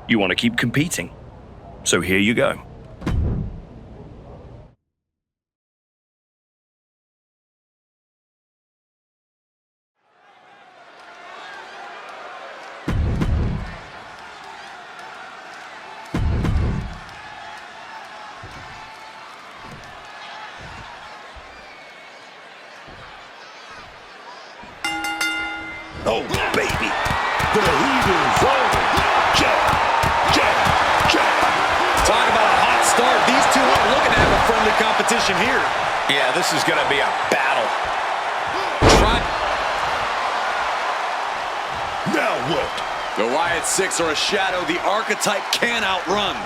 You want to keep competing. So here you go. Oh, baby. The heat is on. Jab, jab, jab. Talk about a hot start. These two aren't looking to have a friendly competition here. Yeah, this is going to be a battle. Now what? The Wyatt Six are a shadow the archetype can't outrun.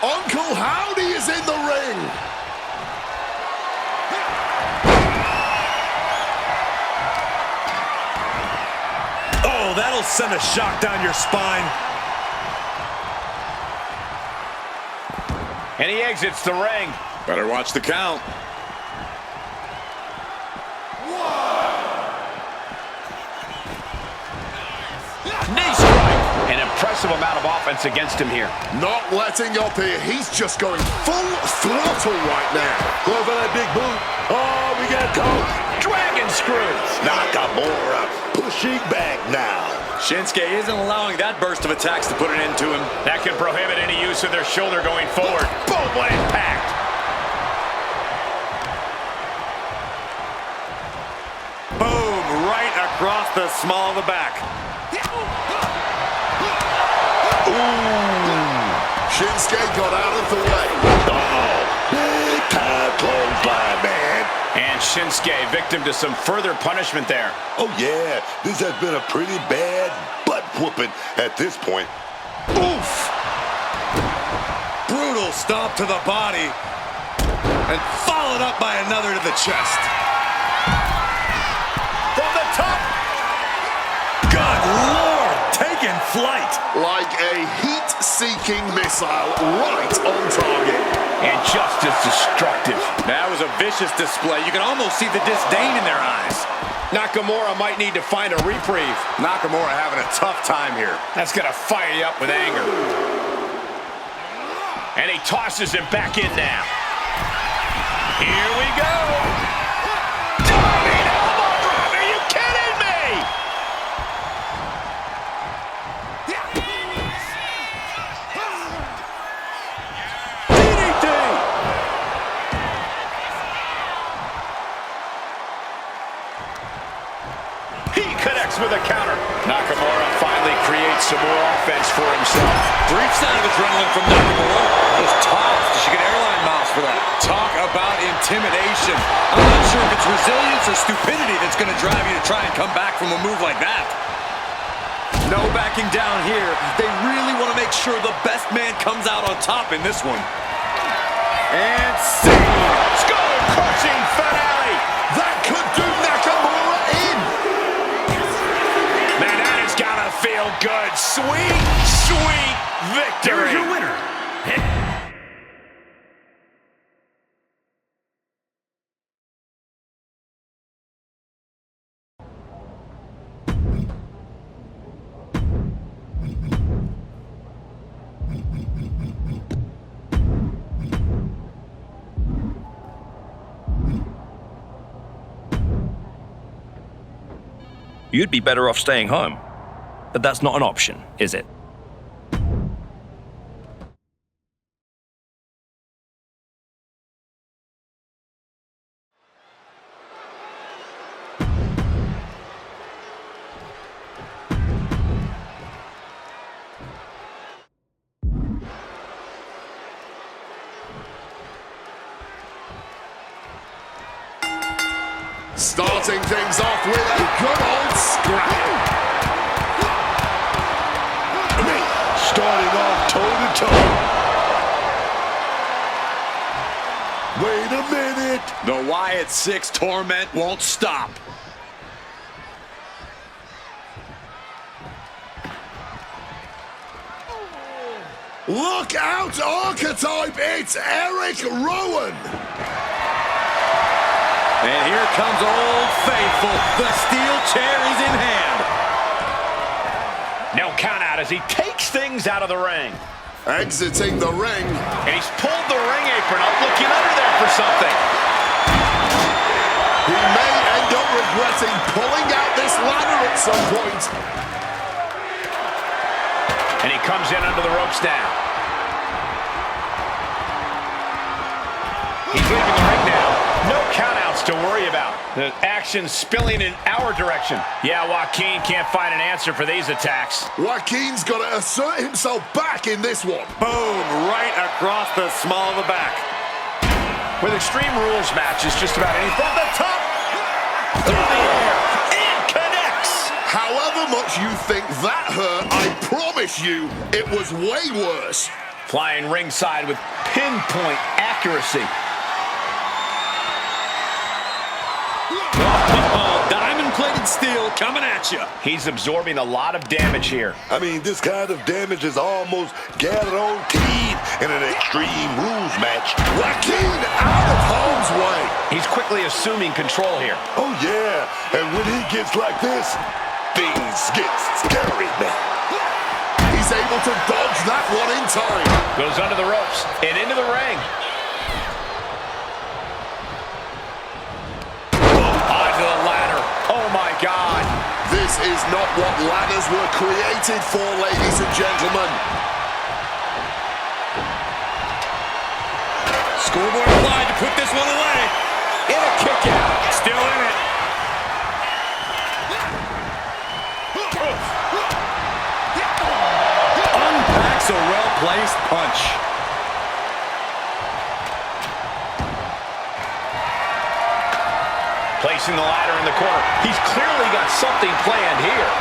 Uncle Howdy is in the ring. Oh, that'll send a shock down your spine. And he exits the ring. Better watch the count. Knee strike. An impressive amount of offense against him here. Not letting up here. He's just going full throttle right now. Go for that big boot. Oh, we got caught. Dragon screw. Nakamura pushing back now. Shinsuke isn't allowing that burst of attacks to put an end to him. That could prohibit any use of their shoulder going forward. Boom, what impact. Boom, right across the small of the back. Shinsuke got out of the way. Oh, big time clothesline, man. And Shinsuke victim to some further punishment there. Oh, yeah. This has been a pretty bad butt whooping at this point. Oof. Brutal stomp to the body. And followed up by another to the chest. From the top. Good Lord, taking flight. Like a heat-seeking missile right on target. And just as destructive. That was a vicious display. You can almost see the disdain in their eyes. Nakamura might need to find a reprieve. Nakamura having a tough time here. That's going to fire you up with anger. And he tosses him back in now. Here we go. Diving elbow drop. Are you kidding me? DDT. He connects with a counter. Nakamura finally creates some more offense for himself. Brief sign of adrenaline from Nakamura. Those tops, she get airline miles for that. Talk about intimidation. I'm not sure if it's resilience or stupidity that's going to drive you to try and come back from a move like that. No backing down here. They really want to make sure the best man comes out on top in this one. And see. Skull-crushing finale. That could do Nakamura in. Man, that has got to feel good. Sweet, sweet victory. Here's your winner. You'd be better off staying home. But that's not an option, is it? Starting things off with a good old scrap. Starting off toe-to-toe. Wait a minute. The Wyatt Six torment won't stop. Look out, Archetype. It's Eric Rowan. And here comes Old Faithful. The steel chair is in hand. No count out as he takes things out of the ring. Exiting the ring. And he's pulled the ring apron up, looking under there for something. He may end up regretting pulling out this ladder at some point. And he comes in under the ropes now. He's leaving the ring now. No countouts to worry about. The action spilling in our direction. Yeah, Joaquin can't find an answer for these attacks. Joaquin's got to assert himself back in this one. Boom, right across the small of the back. With Extreme Rules matches, just about anything. From the top, through the air, it connects. However much you think that hurt, I promise you, it was way worse. Flying ringside with pinpoint accuracy. Diamond-plated steel coming at you. He's absorbing a lot of damage here. I mean, this kind of damage is almost guaranteed in an Extreme Rules match. Joaquin out of harm's way. He's quickly assuming control here. Oh, yeah. And when he gets like this, things get scary now. He's able to dodge that one in time. Goes under the ropes and into the ring. Onto the ladder. Oh, my God. This is not what ladders were created for, ladies and gentlemen. Scoreboard applied to put this one away. In a kick out. Still in it. Unpacks a well-placed punch. Placing the ladder in the corner. He's clearly got something planned here.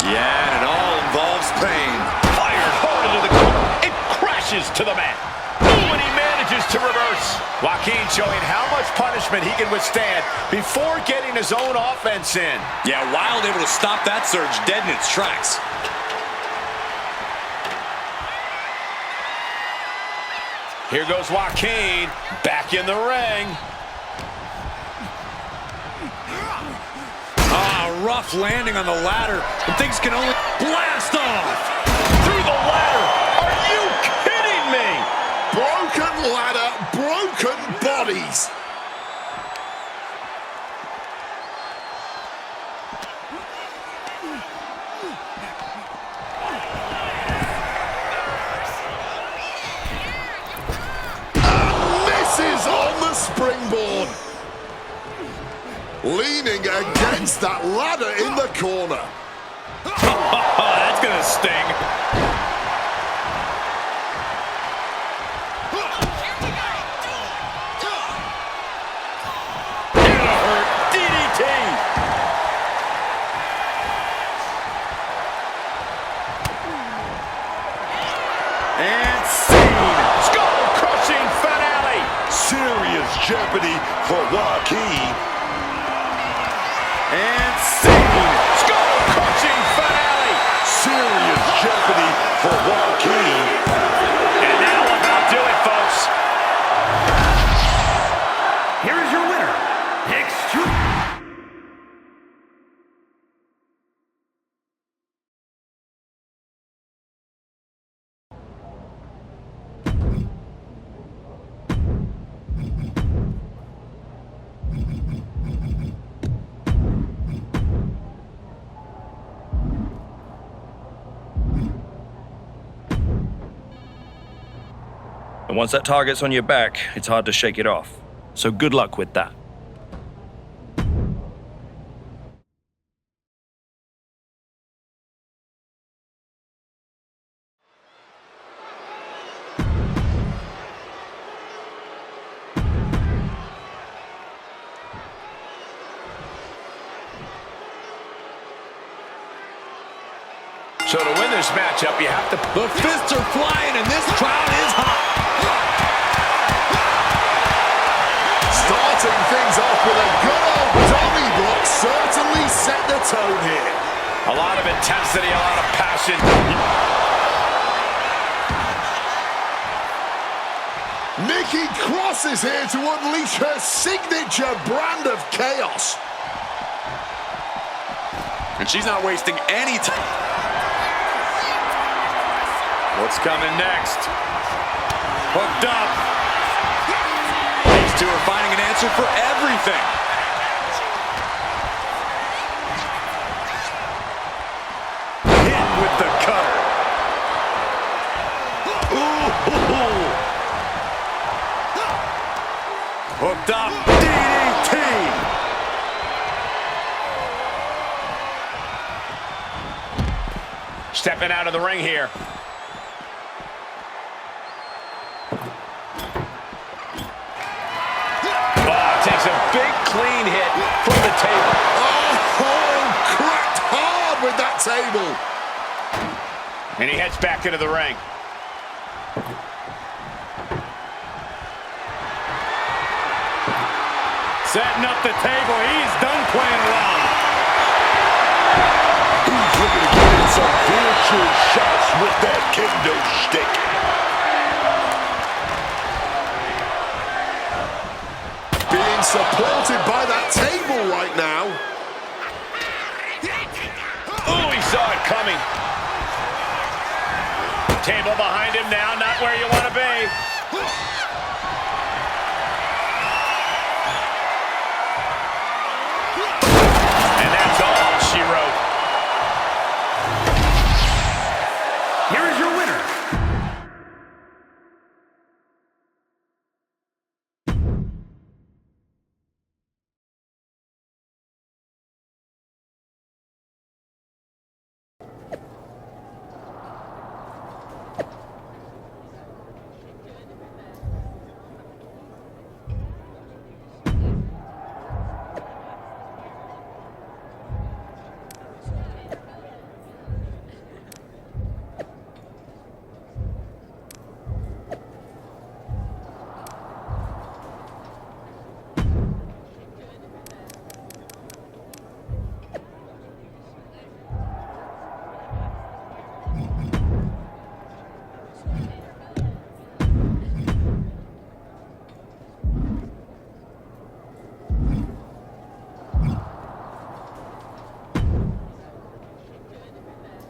Yeah, and it all involves pain. Fired hard into the corner. It crashes to the mat. Ooh, and he manages to reverse. Joaquin showing how much punishment he can withstand before getting his own offense in. Yeah, Wild able to stop that surge dead in its tracks. Here goes Joaquin, back in the ring. Rough landing on the ladder, and things can only blast off. Through the ladder. Are you kidding me? Broken ladder, broken bodies. And misses on the springboard. Leaning against that ladder in the corner. That's gonna sting. Gonna hurt. DDT. And scene. Skull-crushing finale. Serious jeopardy for Joaquin. And scene. Skull-crushing finale. Serious jeopardy for Joaquin. And that will about do it, folks. Here is your winner, Extreme. And once that target's on your back, it's hard to shake it off. So good luck with that. So to win this matchup, you have to... The fists are flying, and this crowd is hot. Starting things off with a good old dummy block certainly set the tone here. A lot of intensity, a lot of passion. Knee Nikki Cross is here to unleash her signature brand of chaos. And she's not wasting any time. What's coming next? Hooked up. These two are finding an answer for everything. Hit with the cutter. Ooh. Hooked up. DDT. Stepping out of the ring here. Takes a big clean hit from the table. Oh, cracked hard with that table. And he heads back into the ring. Setting up the table. He's done playing around. He's looking to get in some virtual shots with that kendo stick. Being supported by that table right now. Oh, he saw it coming. Table behind him now, not where you want to be. And that's all she wrote. Here is your winner.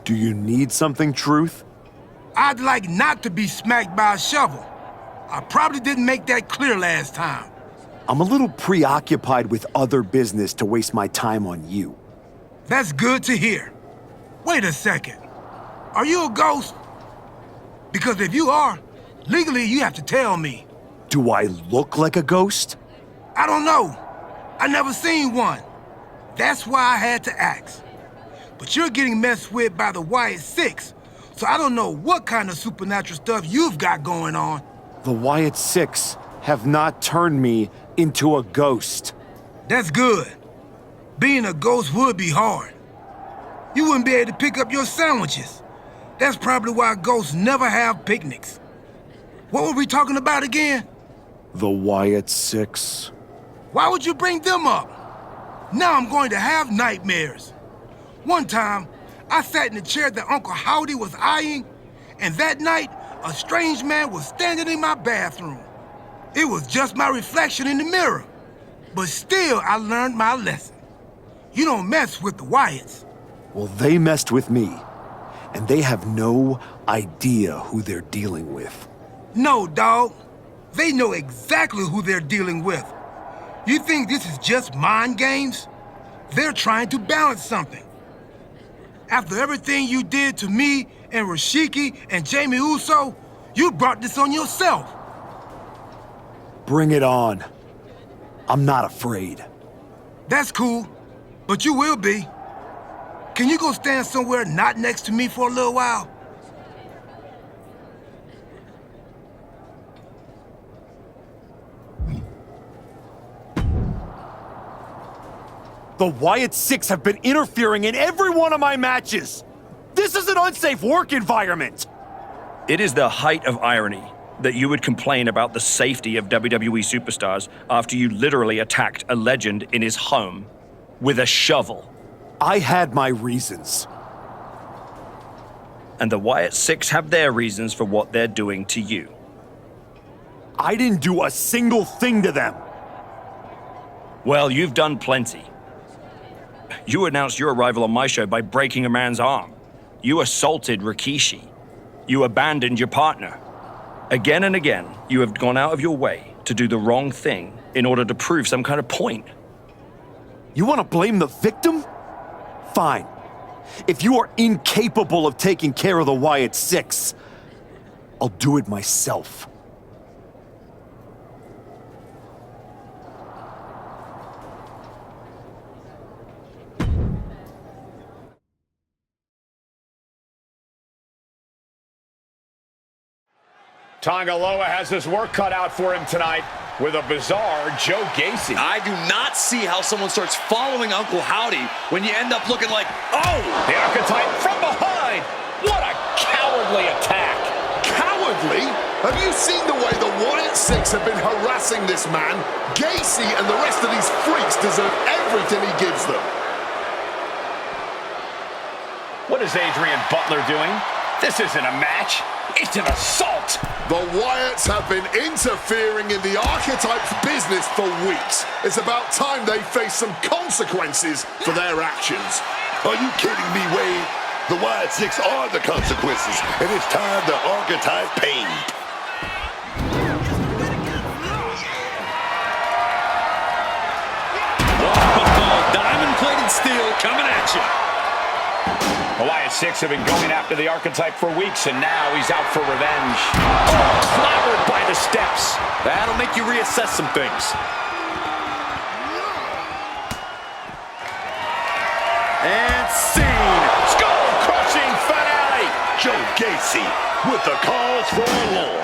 Do you need something, Truth? I'd like not to be smacked by a shovel. I probably didn't make that clear last time. I'm a little preoccupied with other business to waste my time on you. That's good to hear. Wait a second. Are you a ghost? Because if you are, legally you have to tell me. Do I look like a ghost? I don't know. I never seen one. That's why I had to ask. But you're getting messed with by the Wyatt Six, so I don't know what kind of supernatural stuff you've got going on. The Wyatt Six have not turned me into a ghost. That's good. Being a ghost would be hard. You wouldn't be able to pick up your sandwiches. That's probably why ghosts never have picnics. What were we talking about again? The Wyatt Six. Why would you bring them up? Now I'm going to have nightmares. One time, I sat in the chair that Uncle Howdy was eyeing, and that night, a strange man was standing in my bathroom. It was just my reflection in the mirror. But still, I learned my lesson. You don't mess with the Wyatts. Well, they messed with me, and they have no idea who they're dealing with. No, dawg. They know exactly who they're dealing with. You think this is just mind games? They're trying to balance something. After everything you did to me and Rashiki and Jamie Uso, you brought this on yourself. Bring it on. I'm not afraid. That's cool, but you will be. Can you go stand somewhere not next to me for a little while? The Wyatt Six have been interfering in every one of my matches. This is an unsafe work environment. It is the height of irony that you would complain about the safety of WWE superstars after you literally attacked a legend in his home with a shovel. I had my reasons. And the Wyatt Six have their reasons for what they're doing to you. I didn't do a single thing to them. Well, you've done plenty. You announced your arrival on my show by breaking a man's arm. You assaulted Rikishi. You abandoned your partner. Again and again, you have gone out of your way to do the wrong thing in order to prove some kind of point. You want to blame the victim? Fine. If you are incapable of taking care of the Wyatt Six, I'll do it myself. Tongaloa has his work cut out for him tonight with a bizarre Joe Gacy. I do not see how someone starts following Uncle Howdy when you end up looking like, oh! The archetype from behind. What a cowardly attack. Cowardly? Have you seen the way the Wyatt Six have been harassing this man? Gacy and the rest of these freaks deserve everything he gives them. What is Adrian Butler doing? This isn't a match. It's an assault. The Wyatts have been interfering in the archetype's business for weeks. It's about time they face some consequences for their actions. Are you kidding me, Wade? The Wyatt Six are the consequences, and it's time the archetype paid. Diamond-plated steel coming at you. The Wyatt Six have been going after the archetype for weeks, and now he's out for revenge. Oh, clobbered by the steps. That'll make you reassess some things. And scene. Skull-crushing finale. Joe Gacy with the cause for a law.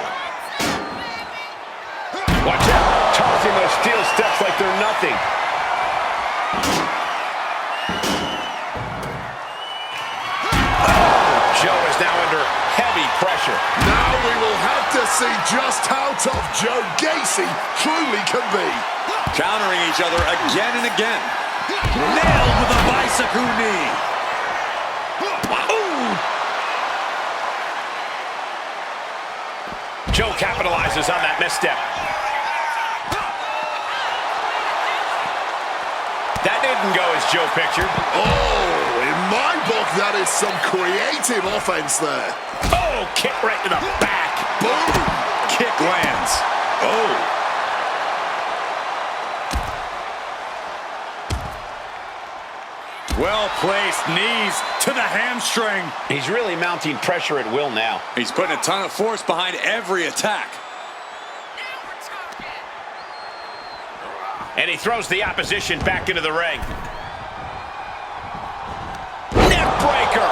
Watch out. Tossing those steel steps like they're nothing. Joe is now under heavy pressure. Now we will have to see just how tough Joe Gacy truly can be. Countering each other again and again. Nailed with a bicycle knee. Ooh. Joe capitalizes on that misstep. That didn't go as Joe pictured. Oh, in my book, that is some creative offense there. Oh, kick right to the back. Boom! Kick lands. Oh. Well-placed knees to the hamstring. He's really mounting pressure at will now. He's putting a ton of force behind every attack. And he throws the opposition back into the ring. Neck breaker.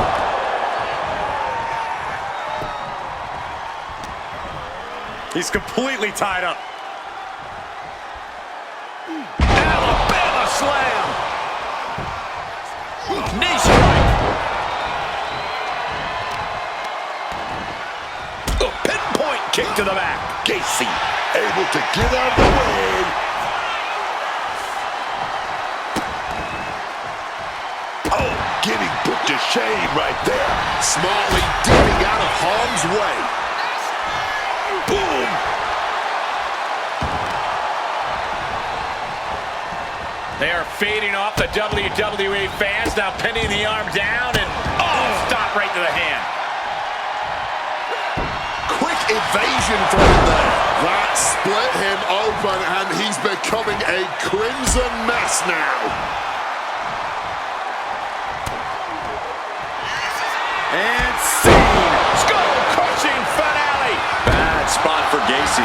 He's completely tied up. Alabama slam. Knee strike. A pinpoint kick to the back. Gacy able to get out of the way. Oh, getting put to shame right there. Smartly dipping out of harm's way. Boom! They are fading off the WWE fans, now pinning the arm down and, oh, stop right to the hand. Quick evasion from him there. That split him open and he's becoming a crimson mess now. And scene. Skull-crushing finale. Bad spot for Gacy.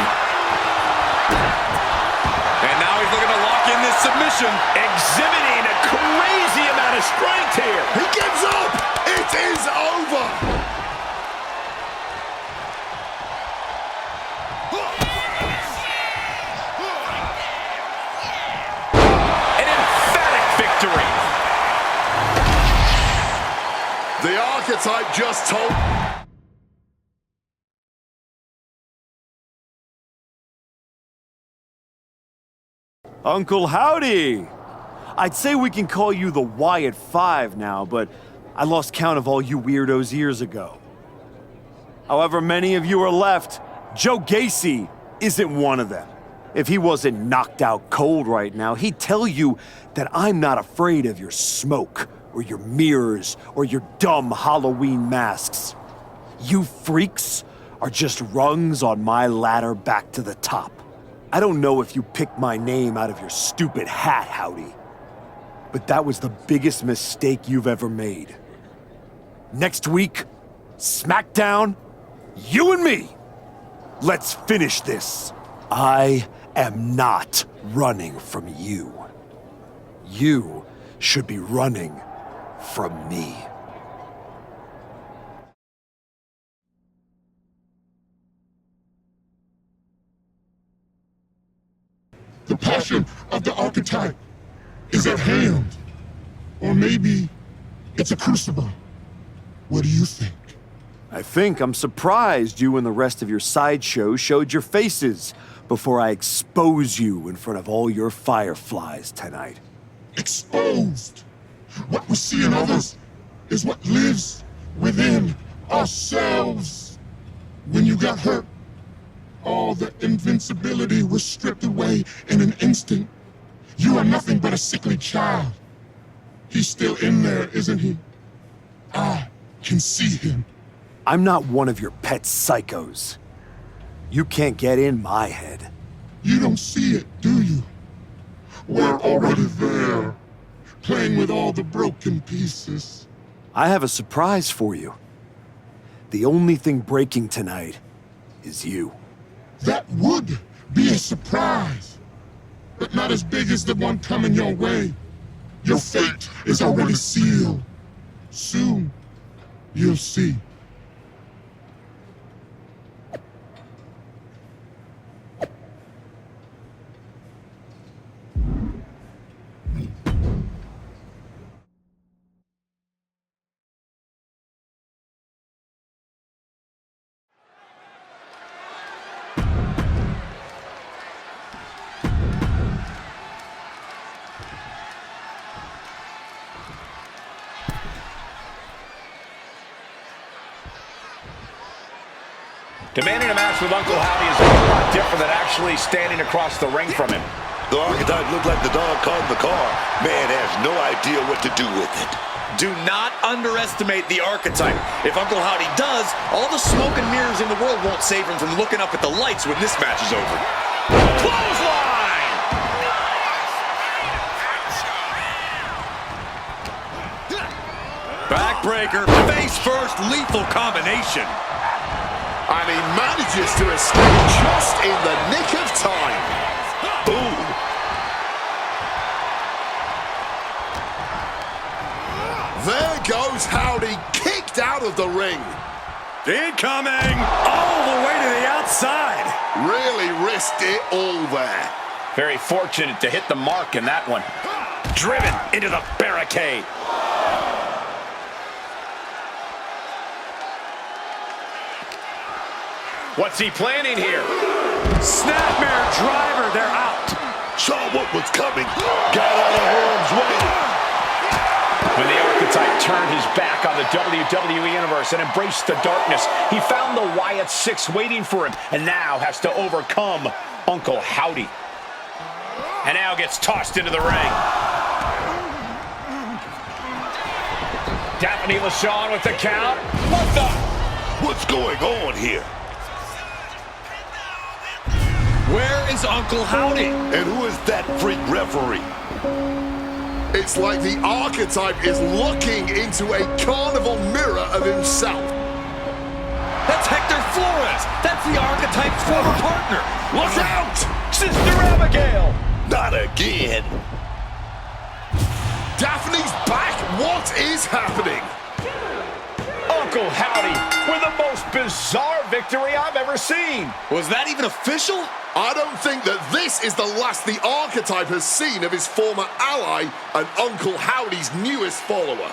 And now he's looking to lock in this submission. Exhibiting a crazy amount of strength here. He gives up. It is over. An emphatic victory. The archetype just told... Uncle Howdy! I'd say we can call you the Wyatt Five now, but I lost count of all you weirdos years ago. However many of you are left, Joe Gacy isn't one of them. If he wasn't knocked out cold right now, he'd tell you that I'm not afraid of your smoke, or your mirrors, or your dumb Halloween masks. You freaks are just rungs on my ladder back to the top. I don't know if you picked my name out of your stupid hat, Howdy, but that was the biggest mistake you've ever made. Next week, SmackDown, you and me. Let's finish this. I am not running from you. You should be running from me. The passion of the archetype is at hand. Or maybe it's a crucible. What do you think? I think I'm surprised you and the rest of your sideshow showed your faces before I expose you in front of all your fireflies tonight. Exposed. What we see in others is what lives within ourselves. When you got hurt, all the invincibility was stripped away in an instant. You are nothing but a sickly child. He's still in there, isn't he? I can see him. I'm not one of your pet psychos. You can't get in my head. You don't see it, do you? We're already there, playing with all the broken pieces. I have a surprise for you. The only thing breaking tonight is you. That would be a surprise, but not as big as the one coming your way. Your fate is already sealed. Soon, you'll see. Demanding a match with Uncle Howdy is a whole lot different than actually standing across the ring from him. The archetype looked like the dog caught in the car. Man has no idea what to do with it. Do not underestimate the archetype. If Uncle Howdy does, all the smoke and mirrors in the world won't save him from looking up at the lights when this match is over. Clothesline! Backbreaker, face first, lethal combination. And he manages to escape just in the nick of time. Boom! There goes Howdy, kicked out of the ring. Incoming! All the way to the outside. Really risked it all there. Very fortunate to hit the mark in that one. Driven into the barricade. What's he planning here? Snapmare driver, they're out. Saw what was coming. Got out of harm's way. When the archetype turned his back on the WWE Universe and embraced the darkness, he found the Wyatt Six waiting for him and now has to overcome Uncle Howdy. And now gets tossed into the ring. Daphne LaShawn with the count. What the? What's going on here? Where is Uncle Howdy? And who is that freak referee? It's like the archetype is looking into a carnival mirror of himself. That's Hector Flores. That's the archetype's former partner. Look out! Sister Abigail. Not again. Daphne's back. What is happening? Uncle Howdy with the most bizarre victory I've ever seen. Was that even official? I don't think that this is the last the archetype has seen of his former ally and Uncle Howdy's newest follower.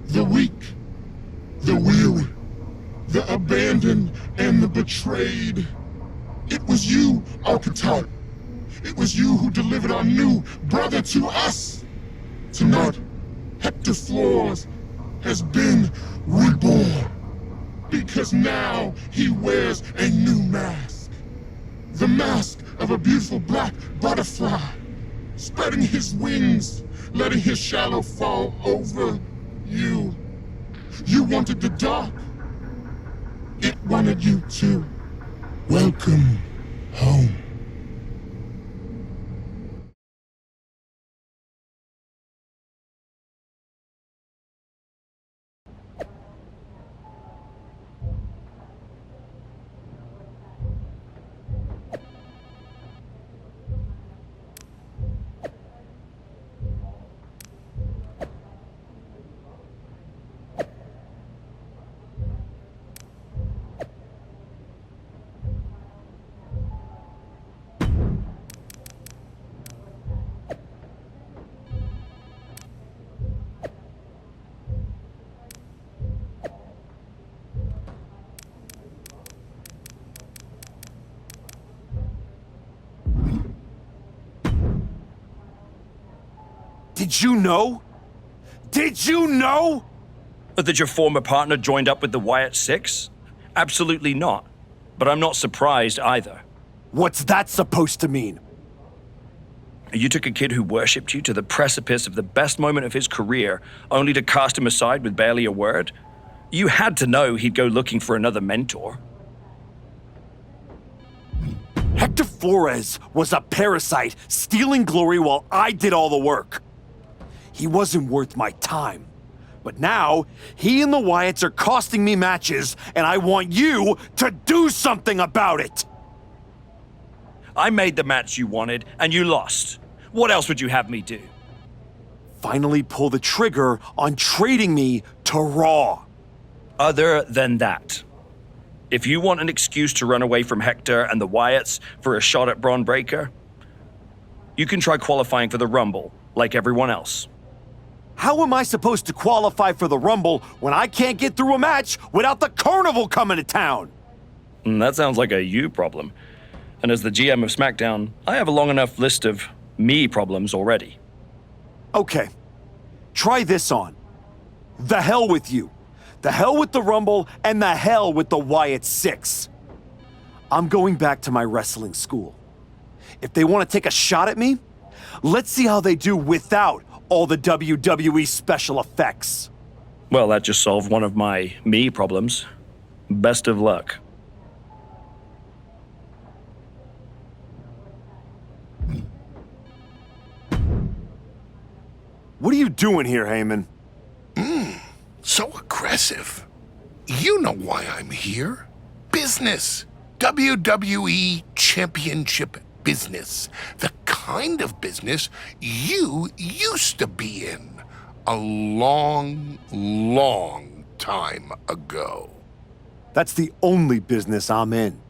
The weak, the weary, the abandoned, and the betrayed. It was you, archetype. It was you who delivered our new brother to us. Tonight, Hector Flores has been reborn. Because now he wears a new mask. The mask of a beautiful black butterfly, spreading his wings, letting his shadow fall over you. You wanted the dark. It wanted you too. Welcome home. Did you know? Did you know? That your former partner joined up with the Wyatt Six? Absolutely not. But I'm not surprised either. What's that supposed to mean? You took a kid who worshipped you to the precipice of the best moment of his career, only to cast him aside with barely a word? You had to know he'd go looking for another mentor. Hector Flores was a parasite, stealing glory while I did all the work. He wasn't worth my time. But now, he and the Wyatts are costing me matches, and I want you to do something about it! I made the match you wanted, and you lost. What else would you have me do? Finally pull the trigger on trading me to Raw. Other than that, if you want an excuse to run away from Hector and the Wyatts for a shot at Braun Breaker, you can try qualifying for the Rumble, like everyone else. How am I supposed to qualify for the Rumble when I can't get through a match without the Carnival coming to town? That sounds like a you problem. And as the GM of SmackDown, I have a long enough list of me problems already. Okay, try this on. The hell with you. The hell with the Rumble, and the hell with the Wyatt Six. I'm going back to my wrestling school. If they want to take a shot at me, let's see how they do without all the WWE special effects. Well, that just solved one of my me problems. Best of luck. What are you doing here, Heyman? So aggressive. You know why I'm here. Business. WWE Championship business. The kind of business you used to be in a long, long time ago. That's the only business I'm in.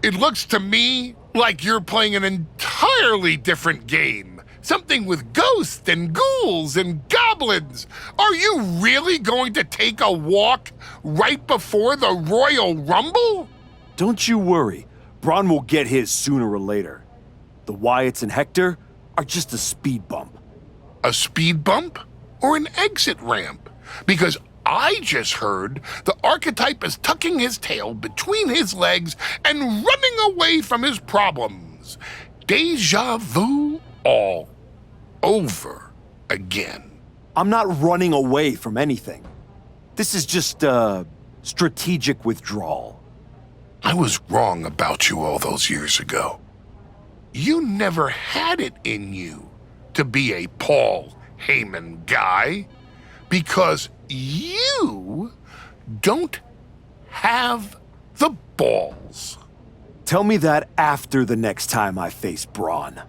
It looks to me like you're playing an entirely different game. Something with ghosts and ghouls and goblins. Are you really going to take a walk right before the Royal Rumble? Don't you worry. Braun will get his sooner or later. The Wyatts and Hector are just a speed bump. A speed bump or an exit ramp? Because I just heard the archetype is tucking his tail between his legs and running away from his problems. Deja vu all over again. I'm not running away from anything. This is just a strategic withdrawal. I was wrong about you all those years ago. You never had it in you to be a Paul Heyman guy because you don't have the balls. Tell me that after the next time I face Braun.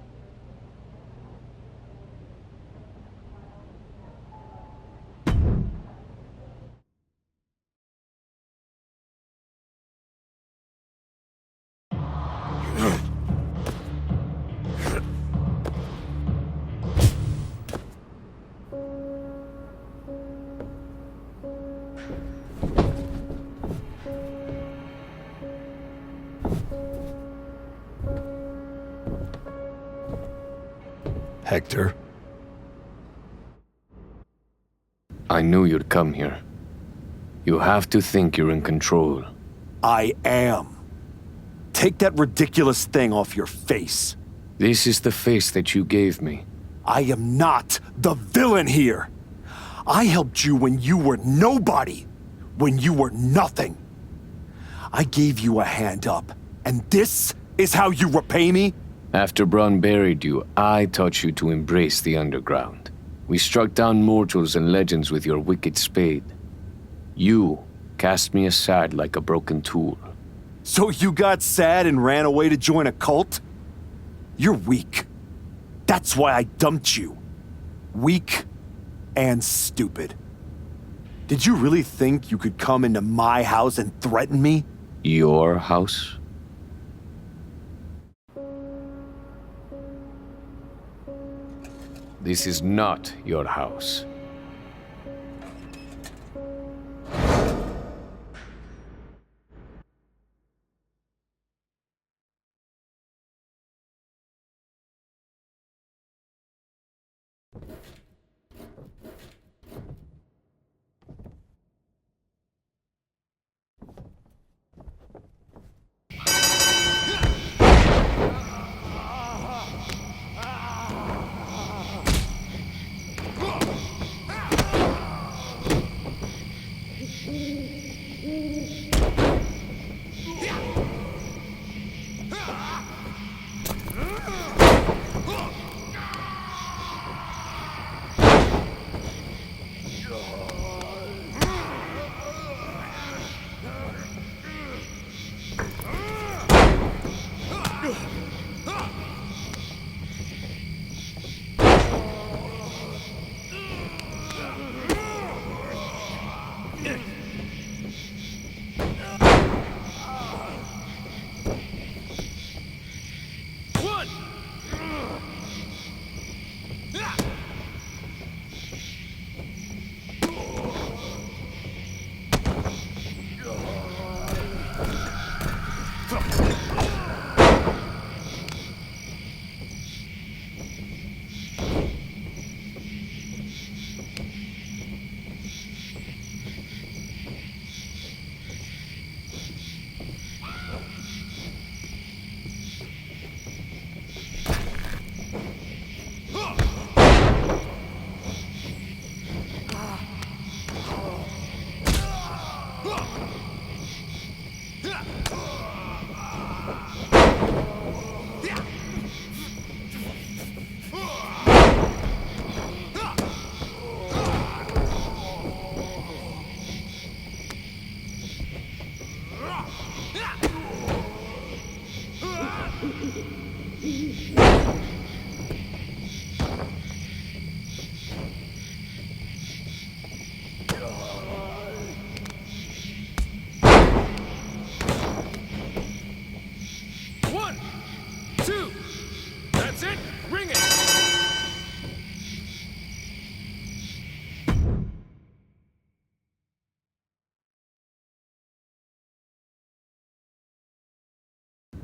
Hector. I knew you'd come here. You have to think you're in control. I am. Take that ridiculous thing off your face. This is the face that you gave me. I am not the villain here. I helped you when you were nobody, when you were nothing. I gave you a hand up, and this is how you repay me? After Braun buried you, I taught you to embrace the underground. We struck down mortals and legends with your wicked spade. You cast me aside like a broken tool. So you got sad and ran away to join a cult? You're weak. That's why I dumped you. Weak and stupid. Did you really think you could come into my house and threaten me? Your house? This is not your house.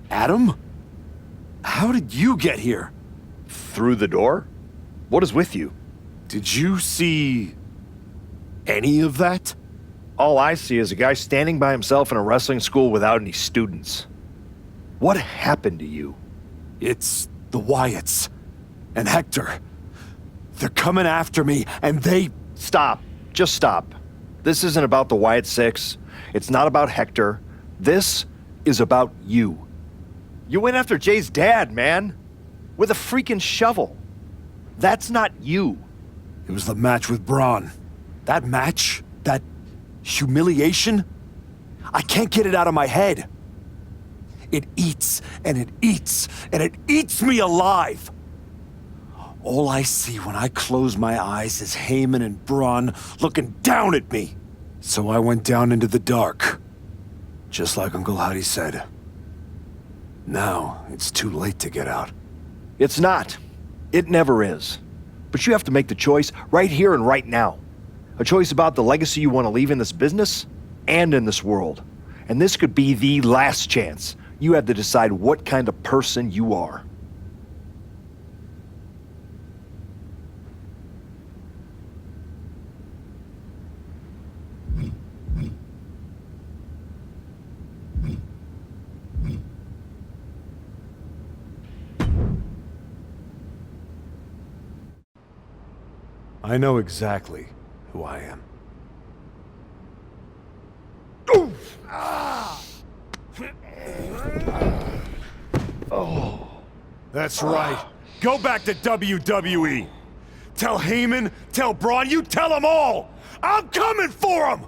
Adam? How did you get here? Through the door? What is with you? Did you see any of that? All I see is a guy standing by himself in a wrestling school without any students. What happened to you? It's the Wyatts and Hector. They're coming after me, and they... Stop. Just stop. This isn't about the Wyatt Six. It's not about Hector. This is about you. You went after Jay's dad, man. With a freaking shovel. That's not you. It was the match with Braun. That match? That humiliation? I can't get it out of my head. It eats, and it eats, and it eats me alive. All I see when I close my eyes is Heyman and Braun looking down at me. So I went down into the dark, just like Uncle Howdy said. Now, it's too late to get out. It's not. It never is. But you have to make the choice right here and right now. A choice about the legacy you want to leave in this business and in this world. And this could be the last chance. You have to decide what kind of person you are. I know exactly who I am. Oh, that's right. Go back to WWE. Tell Heyman, tell Braun, you tell them all! I'm coming for them!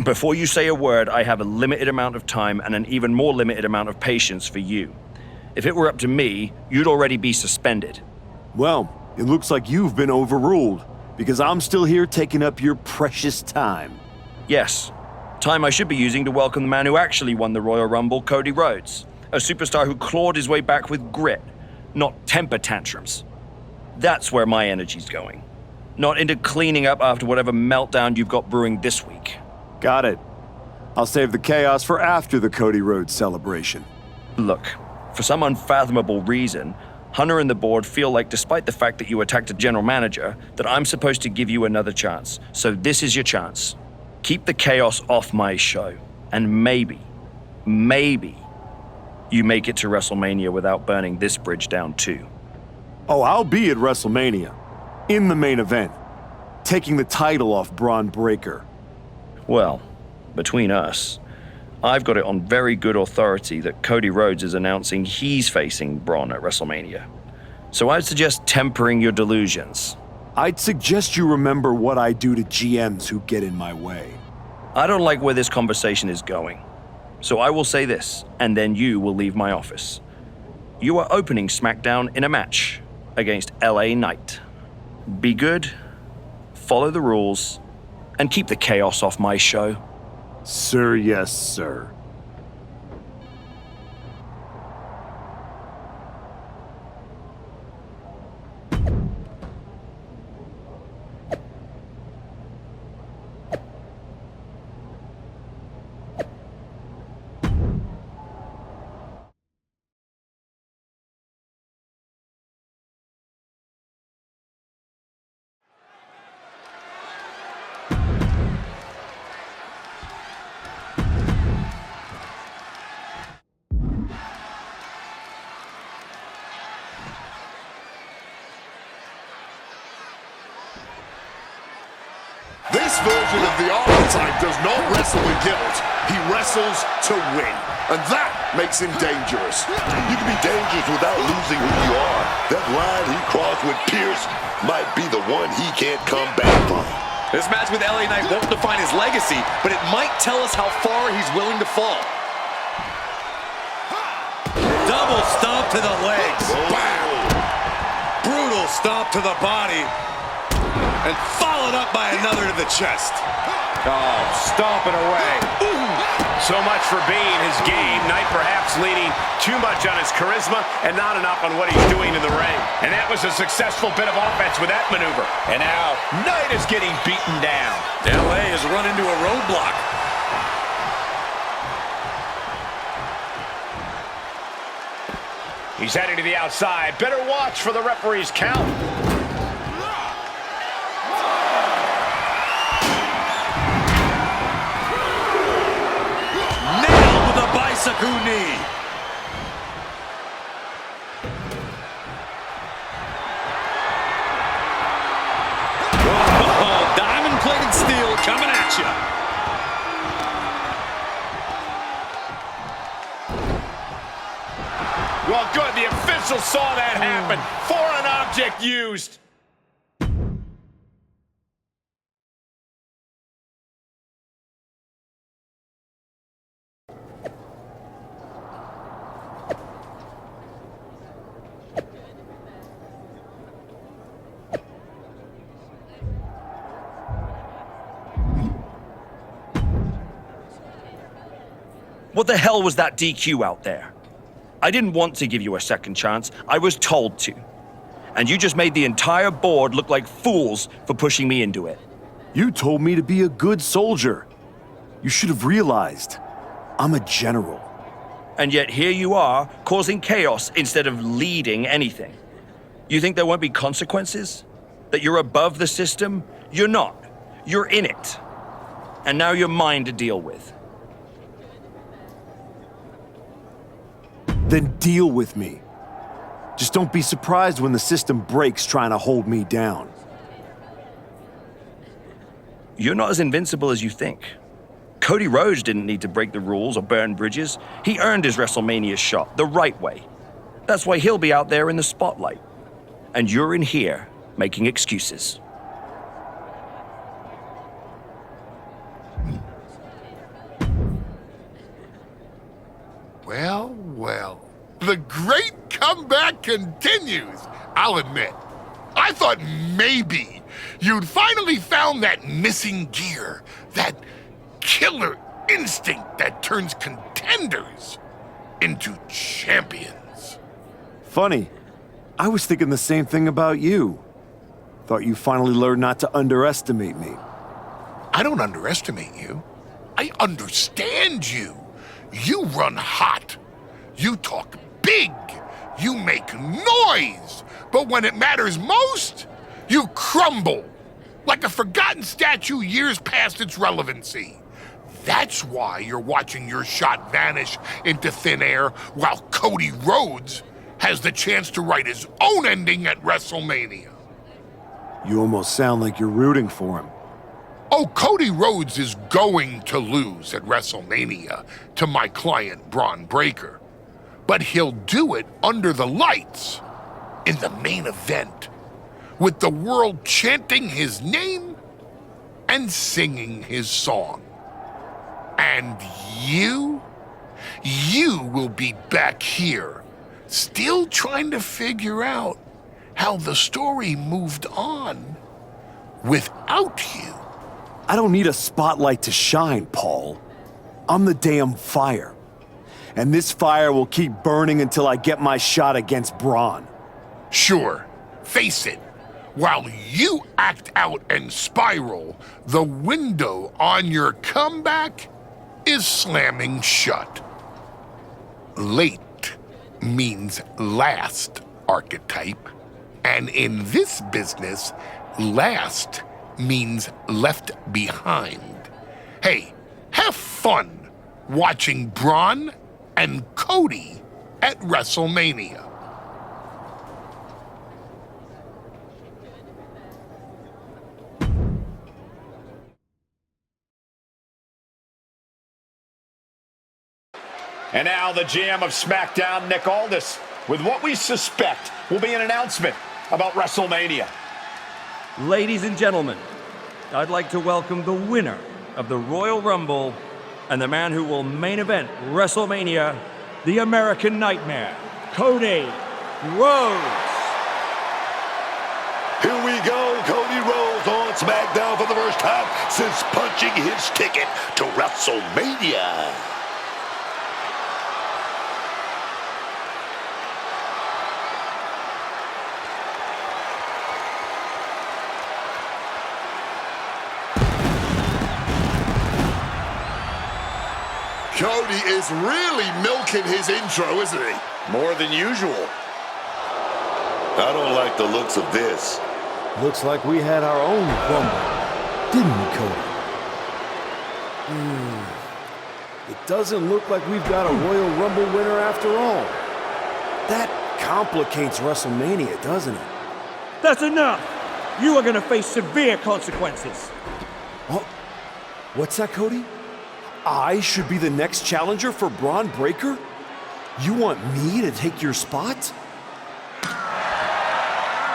Before you say a word, I have a limited amount of time and an even more limited amount of patience for you. If it were up to me, you'd already be suspended. Well, it looks like you've been overruled, because I'm still here taking up your precious time. Yes, time I should be using to welcome the man who actually won the Royal Rumble, Cody Rhodes. A superstar who clawed his way back with grit, not temper tantrums. That's where my energy's going. Not into cleaning up after whatever meltdown you've got brewing this week. Got it. I'll save the chaos for after the Cody Rhodes celebration. Look, for some unfathomable reason, Hunter and the board feel like, despite the fact that you attacked a general manager, that I'm supposed to give you another chance. So this is your chance. Keep the chaos off my show. And maybe, you make it to WrestleMania without burning this bridge down too. Oh, I'll be at WrestleMania. In the main event. Taking the title off Braun Breaker. Well, between us, I've got it on very good authority that Cody Rhodes is announcing he's facing Braun at WrestleMania. So I'd suggest tempering your delusions. I'd suggest you remember what I do to GMs who get in my way. I don't like where this conversation is going. So I will say this, and then you will leave my office. You are opening SmackDown in a match against LA Knight. Be good, follow the rules, and keep the chaos off my show. Sir, yes, sir. This version of the archetype does not wrestle with guilt. He wrestles to win. And that makes him dangerous. You can be dangerous without losing who you are. That line he crossed with Pierce might be the one he can't come back from. This match with LA Knight won't define his legacy, but it might tell us how far he's willing to fall. Double stomp to the legs. Wow. Brutal stomp to the body. And followed up by another to the chest. Oh, stomping away. So much for being his game. Knight perhaps leaning too much on his charisma and not enough on what he's doing in the ring. And that was a successful bit of offense with that maneuver. And now, Knight is getting beaten down. LA has run into a roadblock. He's heading to the outside. Better watch for the referee's count. Bicycle knee. Oh, diamond-plated steel coming at you. Well, good. The official saw that happen. Foreign object used. What the hell was that DQ out there? I didn't want to give you a second chance. I was told to. And you just made the entire board look like fools for pushing me into it. You told me to be a good soldier. You should have realized I'm a general. And yet here you are, causing chaos instead of leading anything. You think there won't be consequences? That you're above the system? You're not. You're in it. And now you're mine to deal with. Then deal with me. Just don't be surprised when the system breaks trying to hold me down. You're not as invincible as you think. Cody Rhodes didn't need to break the rules or burn bridges. He earned his WrestleMania shot the right way. That's why he'll be out there in the spotlight. And you're in here making excuses. Well, well. The great comeback continues, I'll admit. I thought maybe you'd finally found that missing gear, that killer instinct that turns contenders into champions. Funny. I was thinking the same thing about you. Thought you finally learned not to underestimate me. I don't underestimate you. I understand you. You run hot. You talk big. You make noise. But when it matters most, you crumble. Like a forgotten statue years past its relevancy. That's why you're watching your shot vanish into thin air while Cody Rhodes has the chance to write his own ending at WrestleMania. You almost sound like you're rooting for him. Oh, Cody Rhodes is going to lose at WrestleMania to my client, Braun Breaker. But he'll do it under the lights, in the main event, with the world chanting his name and singing his song. And you will be back here, still trying to figure out how the story moved on without you. I don't need a spotlight to shine, Paul. I'm the damn fire. And this fire will keep burning until I get my shot against Braun. Sure, face it. While you act out and spiral, the window on your comeback is slamming shut. Late means last, archetype. And in this business, last means left behind. Hey, have fun watching Braun and Cody at WrestleMania. And now the GM of SmackDown, Nick Aldis, with what we suspect will be an announcement about WrestleMania. Ladies and gentlemen, I'd like to welcome the winner of the Royal Rumble and the man who will main event WrestleMania, the American Nightmare, Cody Rhodes. Here we go, Cody Rhodes on SmackDown for the first time since punching his ticket to WrestleMania. Cody is really milking his intro, isn't he? More than usual. I don't like the looks of this. Looks like we had our own Rumble, didn't we, Cody? It doesn't look like we've got a Royal Rumble winner after all. That complicates WrestleMania, doesn't it? That's enough! You are going to face severe consequences. What's that, Cody? I should be the next challenger for Braun Breaker? You want me to take your spot?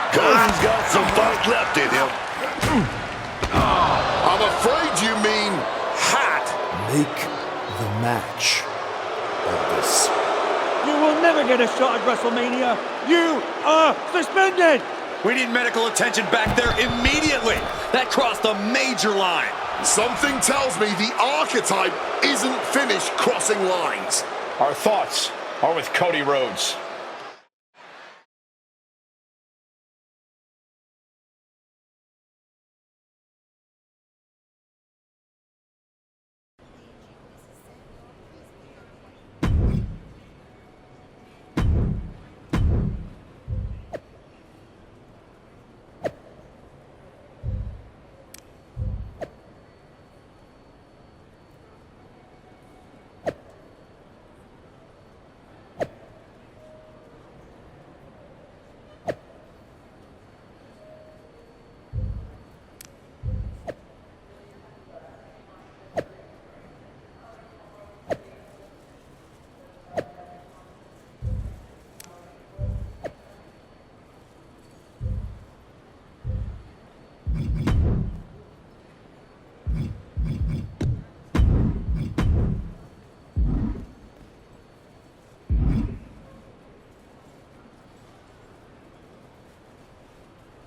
Cody's got some fight left in him. I'm afraid you mean hot. Make the match of this. You will never get a shot at WrestleMania. You are suspended! We need medical attention back there immediately. That crossed a major line. Something tells me the archetype isn't finished crossing lines. Our thoughts or with Cody Rhodes.